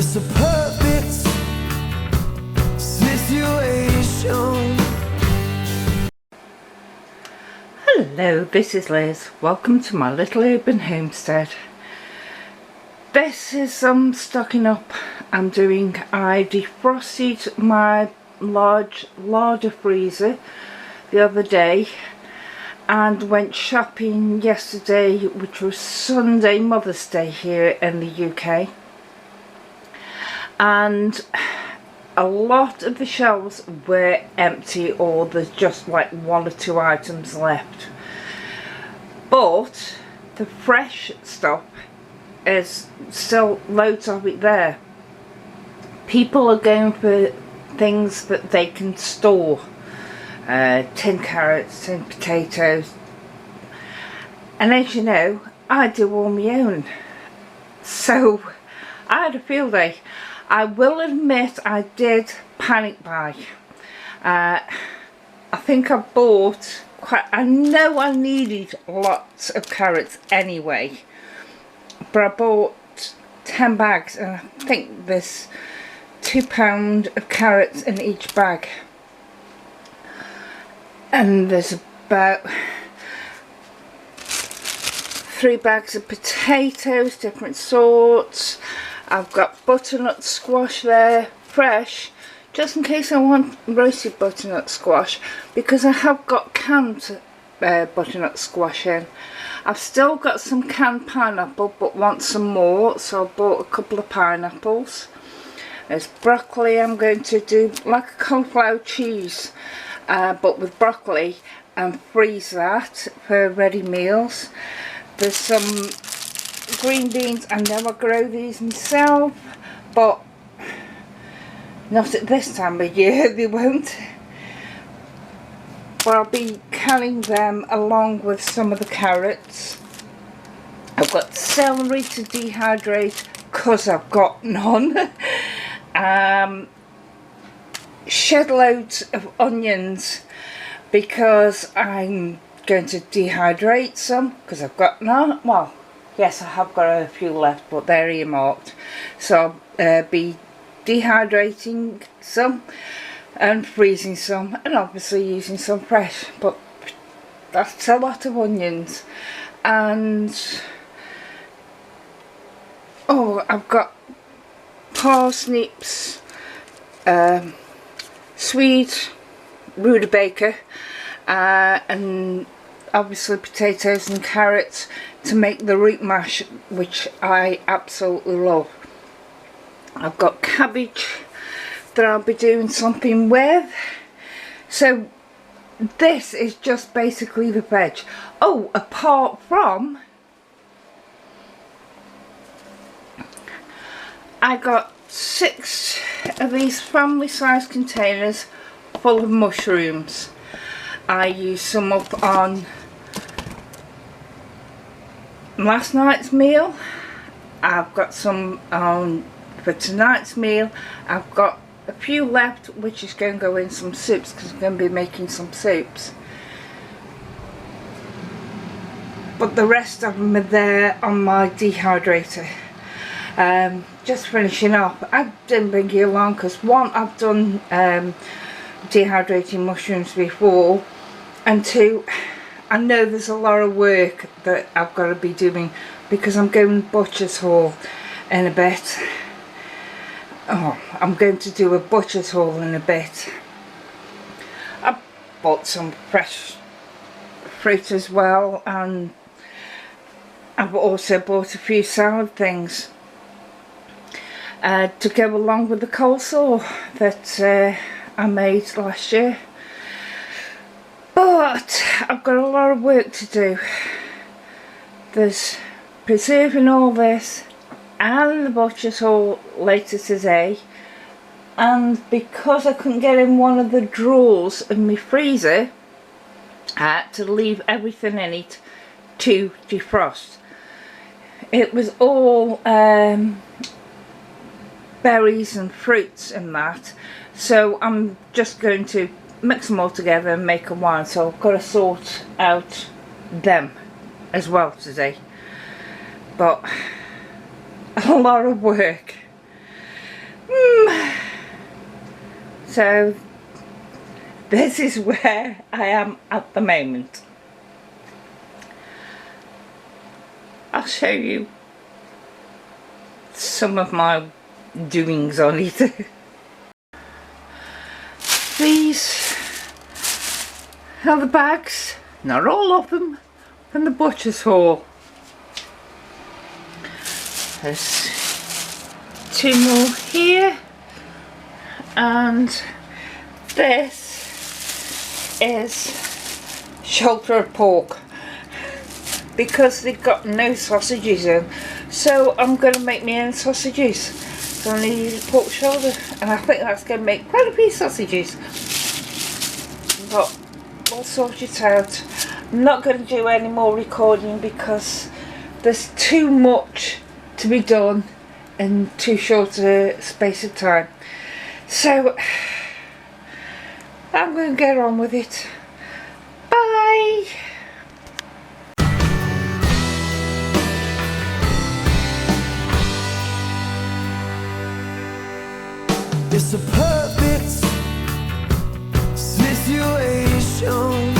just a perfect situation. Hello, this is Liz. Welcome to my little urban homestead. This is some stocking up I'm doing. I defrosted my large larder freezer the other day and went shopping yesterday, which was Sunday, Mother's Day here in the UK, and a lot of the shelves were empty, or there's just like one or two items left, but the fresh stuff is still loads of it there. People are going for things that they can store, tin carrots, tin potatoes, and as you know, I do all my own, so I had a field day. I will admit I did panic buy. I think I bought I know I needed lots of carrots anyway, but I bought 10 bags, and I think there's £2 of carrots in each bag, and there's about 3 bags of potatoes, different sorts. I've got butternut squash there, fresh, just in case I want roasted butternut squash, because I have got canned butternut squash in. I've still got some canned pineapple but want some more, so I bought a couple of pineapples. There's broccoli. I'm going to do like a cauliflower cheese, but with broccoli, and freeze that for ready meals. There's some green beans. I know I grow these myself, but not at this time of year, they won't. But I'll be canning them along with some of the carrots. I've got celery to dehydrate because I've got none. Shed loads of onions because I'm going to dehydrate some because I've got none. Well, yes, I have got a few left, but they're earmarked, so I'll be dehydrating some and freezing some, and obviously using some fresh, but that's a lot of onions. And oh, I've got parsnips, sweet rutabaga, and obviously potatoes and carrots to make the root mash, which I absolutely love. I've got cabbage that I'll be doing something with. So this is just basically the veg. Oh, apart from, I got 6 of these family size containers full of mushrooms. I used some up on last night's meal. I've got some on for tonight's meal. I've got a few left, which is going to go in some soups because I'm going to be making some soups. But the rest of them are there on my dehydrator. Just finishing up. I didn't bring you along because one, I've done dehydrating mushrooms before, and 2, I know there's a lot of work that I've got to be doing because I'm going butcher's haul in a bit. Oh, I'm going to do a butcher's haul in a bit. I bought some fresh fruit as well, and I've also bought a few salad things to go along with the coleslaw that I made last year. But I've got a lot of work to do. There's preserving all this and the butcher's haul later today, and because I couldn't get in one of the drawers of my freezer, I had to leave everything in it to defrost. It was all berries and fruits and that, so I'm just going to mix them all together and make a wine, so I've got to sort out them as well today. But a lot of work. So this is where I am at the moment. I'll show you some of my doings on it. These are the bags, not all of them, from the butcher's haul. There's 2 more here, and this is shoulder of pork because they've got no sausages in, so I'm going to make my own sausages. So I need a pork shoulder, and I think that's going to make quite a few sausages, but we'll sort it out. I'm not going to do any more recording because there's too much to be done in too short a space of time. So I'm going to get on with it. Bye. It's a perfect situation.